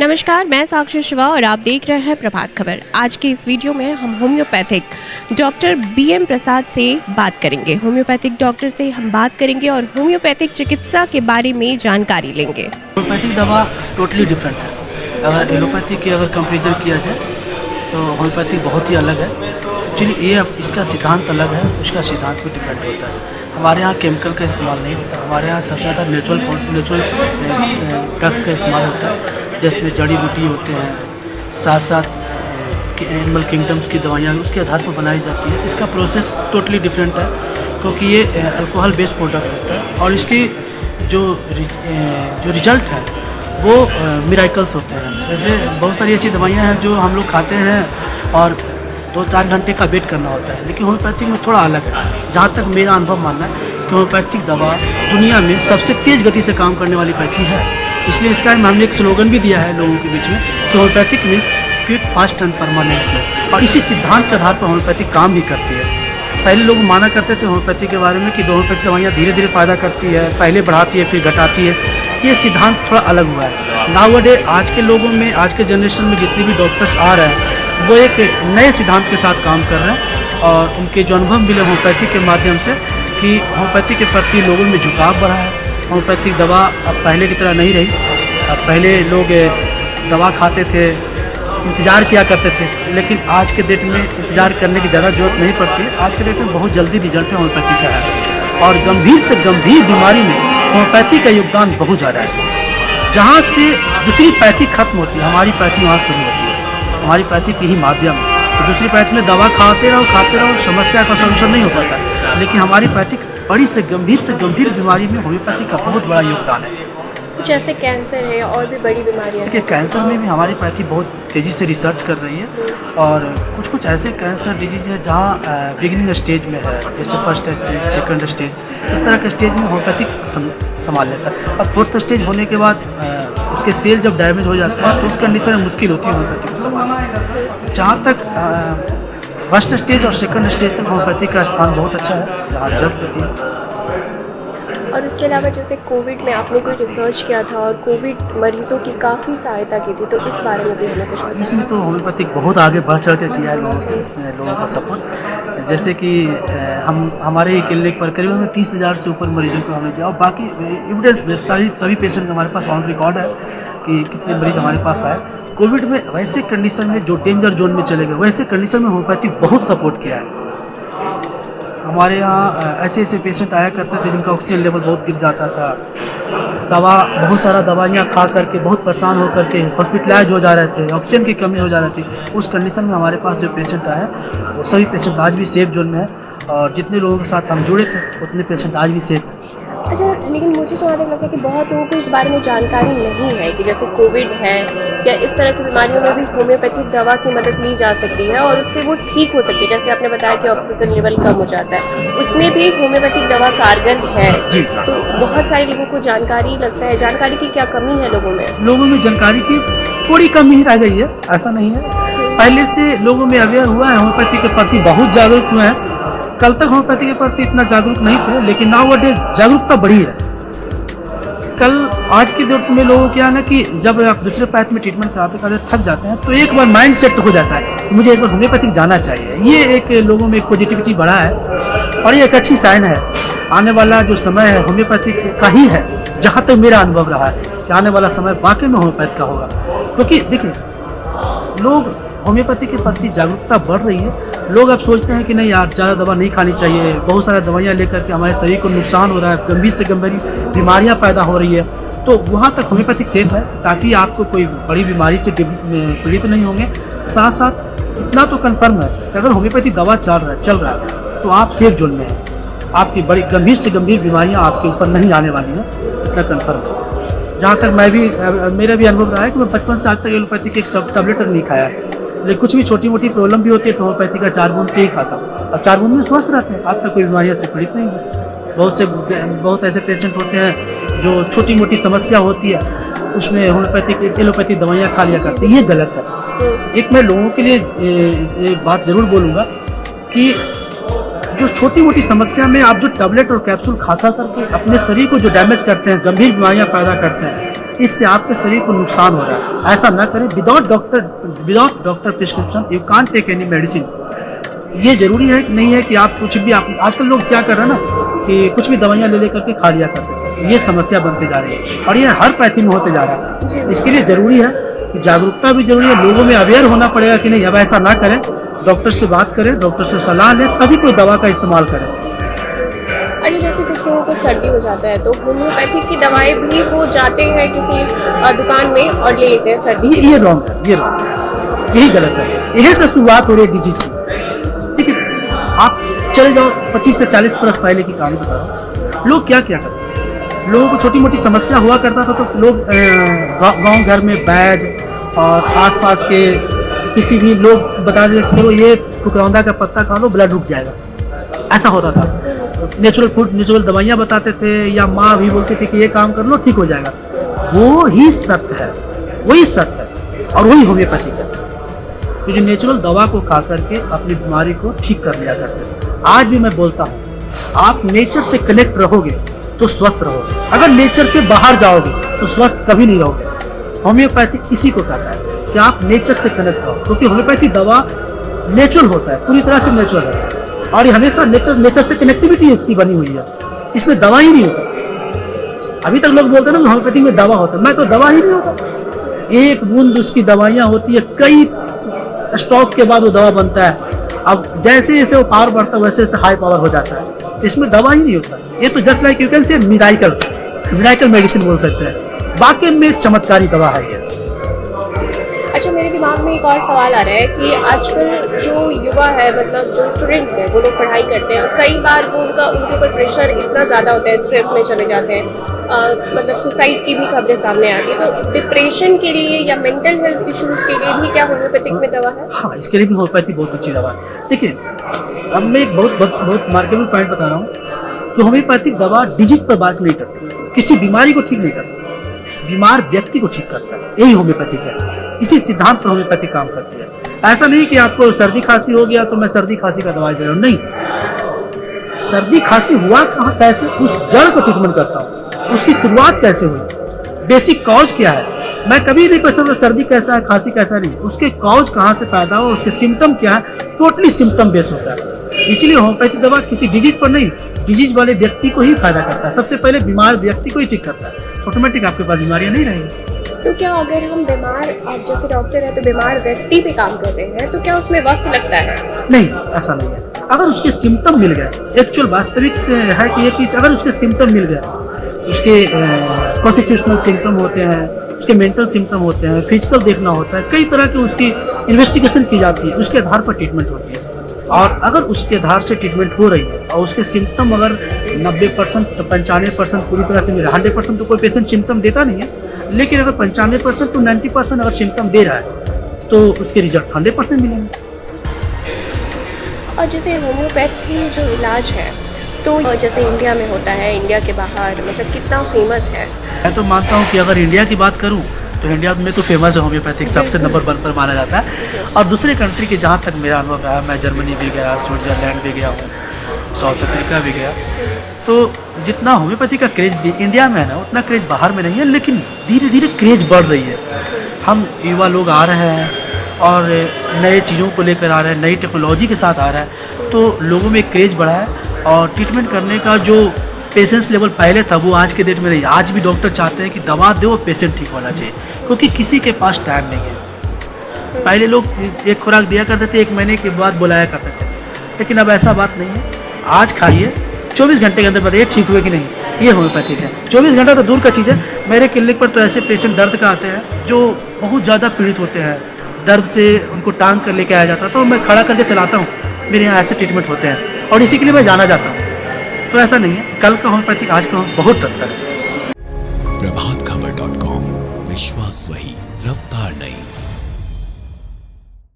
नमस्कार, मैं साक्षी शिवा और आप देख रहे हैं प्रभात खबर। आज के इस वीडियो में हम होम्योपैथिक डॉक्टर BM प्रसाद से बात करेंगे। होम्योपैथिक डॉक्टर से हम बात करेंगे और होम्योपैथिक चिकित्सा के बारे में जानकारी लेंगे। होम्योपैथिक दवा टोटली डिफरेंट है। अगर एलोपैथी की अगर कंपेरिजन किया जाए तो होम्योपैथिक बहुत ही अलग है। एक्चुअली ये अब इसका सिद्धांत अलग है, उसका सिद्धांत भी डिफरेंट होता है। हमारे यहाँ केमिकल का इस्तेमाल नहीं होता, हमारे यहाँ सबसे ज़्यादा नेचुरल ड्रग्स का इस्तेमाल होता है, जिसमें जड़ी बूटी होते हैं, साथ साथ एनिमल किंगडम्स की दवाइयाँ उसके आधार पर बनाई जाती है। इसका प्रोसेस टोटली डिफरेंट है क्योंकि ये अल्कोहल बेस्ड प्रोडक्ट होता है और इसकी जो रिजल्ट है वो मिराकल्स होते हैं। जैसे बहुत सारी ऐसी दवाइयाँ हैं जो हम लोग खाते हैं और 2-4 घंटे का वेट करना होता है, लेकिन होम्योपैथिक में थोड़ा अलग है। जहाँ तक मेरा अनुभव मानना है कि होम्योपैथिक दवा दुनिया में सबसे तेज़ गति से काम करने वाली पैथी है। इसलिए इसका हमने एक स्लोगन भी दिया है लोगों के बीच में कि homeopathic means quick, fast and permanent. और इसी सिद्धांत के आधार पर होम्योपैथिक काम भी करती है। पहले लोग माना करते थे होम्योपैथी के बारे में कि होम्योपैथिक दवाइयाँ धीरे धीरे फ़ायदा करती है, पहले बढ़ाती है फिर घटाती है। ये सिद्धांत थोड़ा अलग हुआ है। नाउअडे आज के लोगों में, आज के जनरेशन में जितने भी डॉक्टर्स आ रहे हैं वो एक नए सिद्धांत के साथ काम कर रहे हैं और उनके जो अनुभव मिले होम्योपैथी के माध्यम से कि होम्योपैथी के प्रति लोगों में झुकाव बढ़ा है। होम्योपैथिक दवा अब पहले की तरह नहीं रही। अब पहले लोग दवा खाते थे, इंतज़ार किया करते थे, लेकिन आज के डेट में इंतज़ार करने की ज़्यादा जरूरत नहीं पड़ती है। आज के डेट में बहुत जल्दी रिजल्ट होम्योपैथी का है और गंभीर से गंभीर बीमारी में होम्योपैथी का योगदान बहुत ज़्यादा है। जहाँ से दूसरी पैथी खत्म होती है, हमारी पैथी वहाँ शुरू होती है। हमारी पैथी के ही माध्यम है। तो दूसरी पैथी में दवा खाते रहो, समस्या का सोल्यूशन नहीं हो पाता, लेकिन हमारी पैथी बड़ी से गंभीर बीमारी में होम्योपैथी का बहुत बड़ा योगदान है। जैसे कैंसर है और भी बड़ी बीमारियां। देखिए, कैंसर में भी हमारी पैथी बहुत तेज़ी से रिसर्च कर रही है और कुछ ऐसे कैंसर डिजीज है जहाँ बिगिनिंग स्टेज में है, जैसे फर्स्ट स्टेज, सेकंड स्टेज, इस तरह के स्टेज में होम्योपैथिक संभाल लेता है। अब फोर्थ स्टेज होने के बाद उसके सेल जब डैमेज हो जाते हैं तो उस कंडीशन में मुश्किल होती है होम्योपैथी को संभालना। जहाँ तक फर्स्ट स्टेज और सेकंड स्टेज तक होम्योपैथी का स्थान बहुत अच्छा है, जहाँ रिजल्ट होती है। और उसके अलावा जैसे कोविड में आपने कोई रिसर्च किया था और कोविड मरीजों की काफ़ी सहायता की थी, तो इस बारे में भी हमें कुछ बताइए। इसमें तो होम्योपैथिक बहुत आगे बढ़ चढ़ कर किया है लोगों का सपोर्ट। जैसे कि हमारे क्लिनिक पर करीबन 30,000 से ऊपर मरीजों को हमने दिया और बाकी एविडेंस बेस्ड सभी पेशेंट हमारे पास ऑन रिकॉर्ड है कि कितने मरीज हमारे पास आए। कोविड में वैसे कंडीशन में जो डेंजर जोन में चले गए, वैसे कंडीशन में होम्योपैथिक बहुत सपोर्ट किया है। हमारे यहाँ ऐसे पेशेंट आया करते थे जिनका ऑक्सीजन लेवल बहुत गिर जाता था, बहुत सारा दवाइयाँ खा करके बहुत परेशान हो करके हॉस्पिटलाइज हो जा रहे थे, ऑक्सीजन की कमी हो जा रही थी। उस कंडीशन में हमारे पास जो पेशेंट आए वो सभी पेशेंट आज भी सेफ जोन में है और जितने लोगों के साथ हम जुड़े थे उतने पेशेंट आज भी सेफ हैं। अच्छा, लेकिन मुझे जो लगता है कि बहुत लोगों को इस बारे में जानकारी नहीं है कि जैसे कोविड है या इस तरह की बीमारियों में भी होम्योपैथिक दवा की मदद ली जा सकती है और उससे वो ठीक हो सकती है। जैसे आपने बताया कि ऑक्सीजन लेवल कम हो जाता है, उसमें भी होम्योपैथिक दवा कारगर है जी। तो बहुत सारे लोगों को जानकारी लगता है, जानकारी की क्या कमी है लोगों में जानकारी की थोड़ी कमी ही रह गई है, ऐसा नहीं है। पहले से लोगों में अवेयर हुआ है, होम्योपैथी के प्रति बहुत जागरूक हुए हैं। कल तक होम्योपैथी के प्रति इतना जागरूक नहीं थे, लेकिन नाउअडेज जागरूकता बढ़ी है। आज की डेट में लोगों क्या है ना कि जब आप दूसरे पैथ में ट्रीटमेंट कराते थक जाते हैं तो एक बार माइंड सेट हो जाता है तो मुझे एक बार होम्योपैथिक जाना चाहिए। ये एक लोगों में एक पॉजिटिविटी बढ़ा है और ये एक अच्छी साइन है। आने वाला जो समय है होम्योपैथिक का ही है, जहाँ तक मेरा अनुभव रहा है कि आने वाला समय वाकई में होम्योपैथ का होगा। क्योंकि देखिए, लोग होम्योपैथी के प्रति जागरूकता बढ़ रही है। लोग अब सोचते हैं कि नहीं यार, ज़्यादा दवा नहीं खानी चाहिए, बहुत सारी दवाइयाँ लेकर के हमारे शरीर को नुकसान हो रहा है, गंभीर से गंभीर बीमारियाँ पैदा हो रही है। तो वहाँ तक होम्योपैथिक सेफ है ताकि आपको कोई बड़ी बीमारी से पीड़ित नहीं होंगे। साथ साथ इतना तो कन्फर्म है कि अगर होम्योपैथी दवा चल रहा है तो आप सेफ जोन में हैं। आपकी बड़ी गंभीर से गंभीर बीमारियाँ आपके ऊपर नहीं आने वाली हैं, इतना कन्फर्म है। जहाँ तक मेरा भी अनुभव रहा है कि मैं बचपन से आज तक एलोपैथी के एक टैबलेट नहीं खाया है, लेकिन कुछ भी छोटी मोटी प्रॉब्लम भी होती है तो होम्योपैथी का 4 बूंद से ही खाता हूँ और 4 बूंद में स्वस्थ रहते हैं। आज तक कोई बीमारियों से पीड़ित नहीं है। बहुत ऐसे पेशेंट होते हैं जो छोटी मोटी समस्या होती है उसमें होम्योपैथिक एलोपैथी दवाइयाँ खा लिया करते हैं, ये गलत है। एक मैं लोगों के लिए एक बात ज़रूर बोलूँगा कि जो छोटी मोटी समस्या में आप जो टैबलेट और कैप्सूल खा करके अपने शरीर को जो डैमेज करते हैं, गंभीर बीमारियाँ पैदा करते हैं, इससे आपके शरीर को नुकसान हो रहा है। ऐसा ना करें। Without doctor prescription you can't take any medicine. ये जरूरी है कि नहीं है कि आप कुछ भी, आप आजकल लोग क्या कर रहे हैं ना कि कुछ भी दवाइयाँ ले करके खा लिया करते हैं। ये समस्या बनते जा रही है और ये हर पैथी में होते जा रहा है। इसके लिए जरूरी है कि जागरूकता भी जरूरी है, लोगों में अवेयर होना पड़ेगा कि नहीं अब ऐसा ना करें, डॉक्टर से बात करें, डॉक्टर से सलाह लें, तभी कोई दवा का इस्तेमाल करें। अच्छा, जैसे कुछ लोगों को सर्दी हो जाता है तो होम्योपैथिक की दवाएं भी वो जाते हैं किसी दुकान में और ले लेते हैं सर्दी ये रॉन्ग है, ये रॉन्ग है, यही गलत है। यही से शुरुआत हो रही है डिजीज की। ठीक है, आप चले जाओ 25 से 40 बरस पहले की कहानी बता रहा हूँ। लोग क्या क्या करते हैं, लोगों को छोटी मोटी समस्या हुआ करता था तो लोग गांव घर में वैद्य और आसपास के किसी भी लोग बता देते कि चलो ये फुकरौंदा का पत्ता खा लो, ब्लड रुक जाएगा। ऐसा होता था। नेचुरल फूड, नेचुरल दवाइयाँ बताते थे, या माँ भी बोलती थी कि ये काम कर लो ठीक हो जाएगा। वो ही सत्य है, वही सत्य है और वही होम्योपैथिक है। तो जो नेचुरल दवा को खा करके अपनी बीमारी को ठीक कर लिया करते थे। आज भी मैं बोलता हूँ, आप नेचर से कनेक्ट रहोगे तो स्वस्थ रहोगे। अगर नेचर से बाहर जाओगे तो स्वस्थ कभी नहीं रहोगे। होम्योपैथिक इसी को कहता है कि आप नेचर से कनेक्ट रहो, क्योंकि होम्योपैथी दवा नेचुरल होता है, पूरी तरह से नेचुरल है और ये हमेशा नेचर से कनेक्टिविटी इसकी बनी हुई है। इसमें दवा ही नहीं होता। अभी तक लोग बोलते हैं ना कि होम्योपैथी में दवा होता है, मैं तो दवा ही नहीं होता। एक बूंद उसकी दवाइयाँ होती है, कई स्टॉक के बाद वो दवा बनता है। अब जैसे जैसे वो पावर बढ़ता है वैसे वैसे हाई पावर हो जाता है। इसमें दवा ही नहीं होता। ये तो just like you can say miracle medicine बोल सकते हैं। वाकई में चमत्कारी दवा है ये। अच्छा, मेरे दिमाग में एक और सवाल आ रहा है कि आजकल जो युवा है, मतलब जो स्टूडेंट्स हैं, वो लोग पढ़ाई करते हैं और कई बार वो उनके ऊपर प्रेशर इतना ज़्यादा होता है, स्ट्रेस में चले जाते हैं, मतलब सुसाइड की भी खबरें सामने आती है। तो डिप्रेशन के लिए या मेंटल हेल्थ इश्यूज के लिए भी क्या होम्योपैथिक में दवा है? हाँ, इसके लिए भी होम्योपैथी बहुत अच्छी दवा है। देखिए, अब मैं एक बहुत मार्केबल पॉइंट बता रहा हूँ कि होम्योपैथिक दवा डिजीज पर बात नहीं करती, किसी बीमारी को ठीक नहीं करती, बीमार व्यक्ति को ठीक करता है। यही होम्योपैथिक है। इसी सिद्धांत पर होम्योपैथी काम करती है। ऐसा नहीं कि आपको सर्दी खांसी हो गया तो मैं सर्दी खांसी का दवाई दे रहा हूँ, नहीं। सर्दी खांसी हुआ कहाँ, कैसे, उस जड़ को ट्रीटमेंट करता हूँ, उसकी शुरुआत कैसे हुई, बेसिक कॉज क्या है। मैं कभी नहीं पसंद सर्दी कैसा है, खांसी कैसा नहीं, उसके कॉज कहाँ से पैदा हो, उसके सिम्टम क्या है, टोटली सिम्टम बेस होता है। इसीलिए होम्योपैथी दवा किसी डिजीज पर नहीं, डिजीज वाले व्यक्ति को ही फायदा करता है। सबसे पहले बीमार व्यक्ति को ही ठीक करता है, ऑटोमेटिक आपके पास बीमारियां नहीं रहेंगी। तो क्या अगर हम बीमार, आप जैसे डॉक्टर है तो बीमार व्यक्ति पे काम कर रहे हैं, तो क्या उसमें वक्त लगता है? नहीं, ऐसा नहीं है। अगर उसके सिम्टम मिल गए, एक्चुअल वास्तविक है कि अगर उसके सिम्टम मिल गए, उसके कॉन्स्टिट्यूशनल सिम्टम होते हैं, उसके मेंटल सिम्टम होते हैं, फिजिकल देखना होता है, कई तरह की उसकी इन्वेस्टिगेशन की जाती है, उसके आधार पर ट्रीटमेंट होती है। और अगर उसके आधार से ट्रीटमेंट हो रही है और उसके सिम्टम अगर 90% तो 95% पूरी तरह से मिला, 100% तो कोई पेशेंट सिम्टम देता नहीं है, लेकिन अगर 95% तो 90% अगर सिम्टम दे रहा है तो उसके रिजल्ट 100% मिलेंगे। और जैसे होम्योपैथी जो इलाज है तो जैसे इंडिया में होता है, इंडिया के बाहर मतलब कितना फेमस है? मैं तो मानता हूँ कि अगर इंडिया की बात करूँ तो इंडिया में तो फेमस है होम्योपैथिक, सबसे नंबर 1 पर माना जाता है। और दूसरे कंट्री के जहाँ तक मेरा अनुभव है, मैं जर्मनी भी गया, स्विट्ज़रलैंड भी गया हूँ, साउथ अफ्रीका भी गया, तो जितना होम्योपैथी का क्रेज भी इंडिया में है ना, उतना क्रेज बाहर में नहीं है, लेकिन धीरे धीरे क्रेज बढ़ रही है। हम युवा लोग आ रहे हैं और नए चीज़ों को लेकर आ रहे हैं, नई टेक्नोलॉजी के साथ आ रहा है, तो लोगों में क्रेज बढ़ा है और ट्रीटमेंट करने का जो पेशेंस लेवल पहले था वो आज के डेट में नहीं। आज भी डॉक्टर चाहते हैं कि दवा दो, पेशेंट ठीक होना चाहिए, क्योंकि किसी के पास टाइम नहीं है। पहले लोग एक खुराक दिया करते थे, 1 महीने के बाद बुलाया करते थे, लेकिन अब ऐसा बात नहीं है। आज खाइए, 24 घंटे के अंदर बताइए ठीक हुए कि नहीं। ये होम्योपैथिक है। 24 घंटा तो दूर का चीज़ है। मेरे क्लिनिक पर तो ऐसे पेशेंट दर्द का आते हैं जो बहुत ज़्यादा पीड़ित होते हैं, दर्द से उनको टांग कर लेके आया जाता है, तो मैं खड़ा करके चलाता हूँ। मेरे यहाँ ऐसे ट्रीटमेंट होते हैं और इसी के लिए मैं जाना चाहता हूँ। तो ऐसा नहीं है, कल का होम्योपैथिक आज का बहुत अंतर है। प्रभातखबर.com, विश्वास वही, रफ्तार नहीं।